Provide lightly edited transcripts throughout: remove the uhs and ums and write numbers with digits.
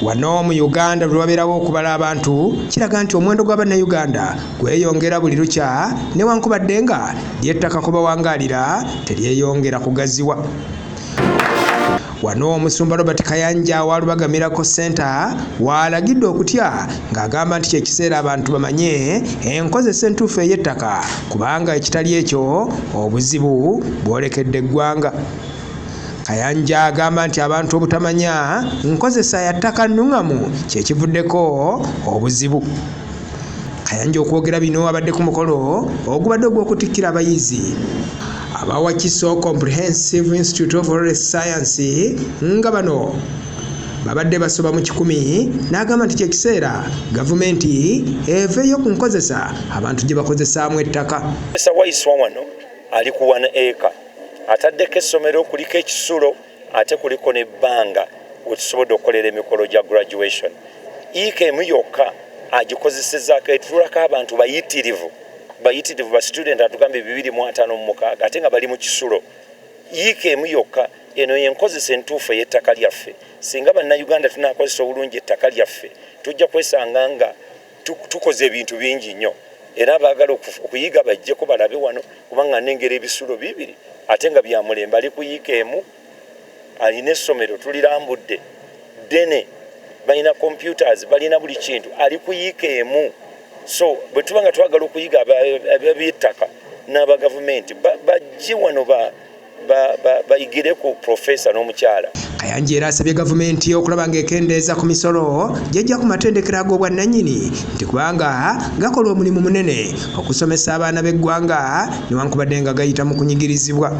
Wano mu Uganda lwabeerawo okubala abantu kiraga nti omuwendo gw'abannayuganda gweyongera buli lukya newankubadde nga lyettaka kwe bawangaalira teryeyongera kugaziwa. Wano Omusumba Robert Kayanja wa Lubaga Miracle Center waalagidde okutya ng'agamba nti kyekiseera abantu bamanye enkozesa entuufu ey'ettaka kubanga ekitali ekyo obuzibu bwolekedde eggwanga. Kayanja agamba nti abantu obutamanya nkozesa ya ttaka nnuŋŋamu kyekivuddeko obuzibu. Kayanja okwogera bino abadde ku mukolo ogubadde ogw'okutikkira abayizi aba Wakiso Comprehensive Institute of Forest Science nga bano babadde basoba mu 10 n'agamba nti kyekiseera gavumenti eveeyo ku nkozesa abantu gye bakozesaamu ettaka. Waiswa wano ali ku 1 acre ataddeko essomero kuliko ekisulo ate kuliko n'ebbanga wetusobodde okukolera emikolo gya graduation. Emu yokka agikozesezzaako etulako abantu bayitirivu ba student atugambye 256 ate nga bali mu kisulo. Emu yokka eno yenkozesa entuufu ey'ettaka lyaffe. Singa bannayuganda tunaakozesa obulungi ettaka lyaffe tujja kwesanga nga tukoze ebintu bingi nnyo era baagala okuyiga bajjeko balabe wano kubanga nengera ebisulo 2 ate nga bya mulembe. Ali ku emu alina essomero tulirambudde ddene balina computers balina buli kintu ali ku emu. So bwe tuba nga twagala okuyiga aby'ettaka n'aba gavumenti bajje wano bayigire ku profesa n'omukyala. Kayanja era asabye gavumenti okulaba ng'ekendeeza ku misolo gy'ejja ku matendekero ag'obwannannyini nti kubanga gakola omulimu munene okusomesa abaana b'eggwanga newankubadde nga gayita mu kunyigirizibwa.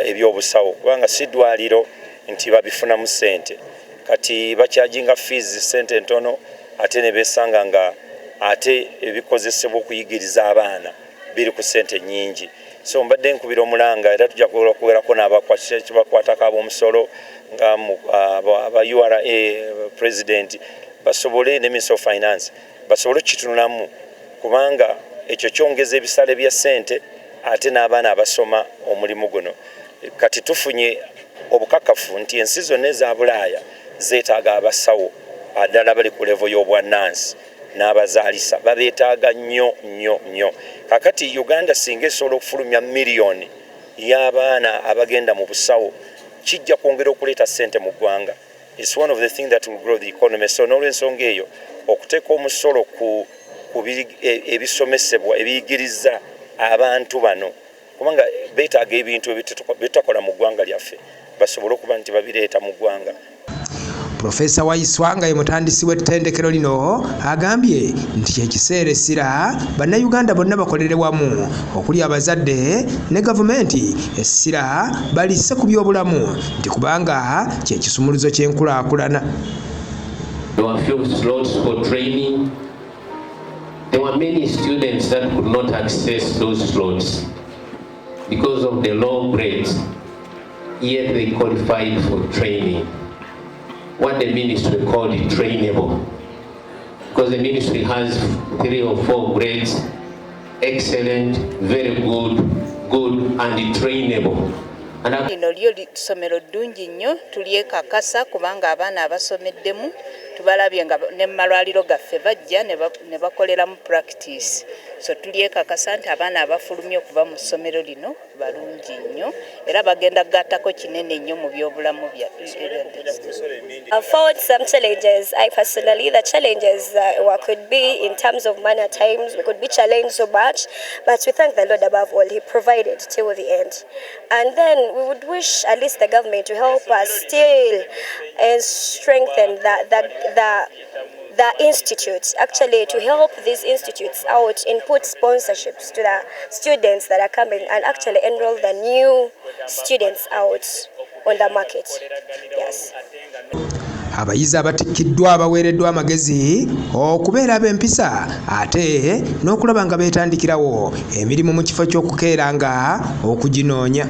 Ebyobusawo kubanga si ddwaliro nti babifunamu ssente kati bakyajinga fees ssente ntono ate ne beesanga nga ate ebikozesebwa okuyigiriza abaana biri ku ssente nnyingi. So mbadde nkubira omulanga era tujja kugerako n'abakwatako ab'omusolo nga aba URA president basobole ne Minister of Finance basobole kitunulamu kubanga ekyo kyongeza ebisale bya ssente ate n'abaana abasoma omulimu guno. Kati tufunye obukakafu nti ensi zonna eza Bulaaya zeetaaga abasawo addala bali ku level y'obwannansi n'abazaalisa babeetaaga nnyo. Kakati Uganda singa esobola okufulumya miliyoni y'abaana abagenda mu busawo kijja kwongera okuleeta ssente mu ggwanga. It's one of the things that will grow the economy. So n'olw'ensonga eyo okuteeka omusolo ku ebisomesebwa ebiyigiriza abantu bano kubanga beetaaga ebintu ebitakola mu ggwanga lyaffe basobole okuba nti babireeta mu ggwanga. Profesa Waiswa nga ye mutandisi w'ettendekero lino agambye nti kyekiseera essira bannayuganda bonna bakolere wamu okuli abazadde ne gavumenti essira balisse ku by'obulamu nti kubanga kyekisumuluzo ky'enkulaakulana. There were few slots for training. There were many students that could not access those slots because of the low grades, yet they qualified for training. What the ministry called it trainable, because the ministry has 3 or 4 grades: excellent, very good, and trainable. Lino lyo ssomero ddungi nnyo tulyekakasa kubanga abaana abasomeddemu tubalabye nga ne malwaliro gaffe bajja ne bakoleramu practice. So tulyekakasa nti abaana abafulumye okuva mu ssomero lino balungi nnyo era bagenda kugattako kinene nnyo mu byobulamu bya. I found some challenges. I personally, the challenges could be in terms of money at times. We could be challenged so much, but we thank the Lord above all. He provided till the end. And then we would wish at least the government to help us still and strengthen the institutes, actually to help these institutes out and put sponsorships to the students that are coming and actually enroll the new students out on the market. Yes. Abayizi abatikkiddwa abaweereddwa amagezi okubeera ab'empisa ate n'okulaba nga beetandikirawo emirimu mu kifo ky'okukeeranga okuginoonya.